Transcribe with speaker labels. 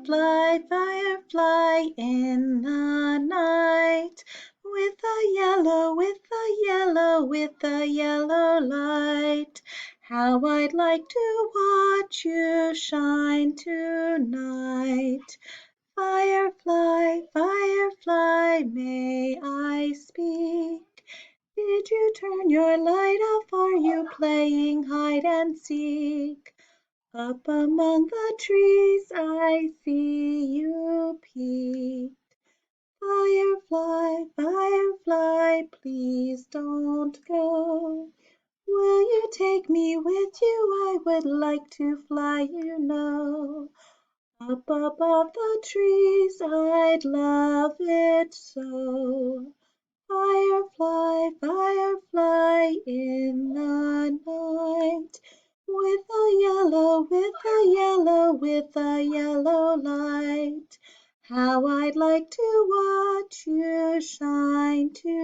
Speaker 1: Firefly, firefly in the night, with a yellow, with a yellow light. How I'd like to watch you shine tonight. Firefly, firefly, may I speak? Did you turn your light off? Are you playing hide and seek? Up among the trees I see you peek. Firefly, firefly, please don't go. Will you take me with you? I would like to fly, you know. Up above the trees, I'd love it so. Firefly, firefly in the night, with a yellow light. How I'd like to watch you shine tonight.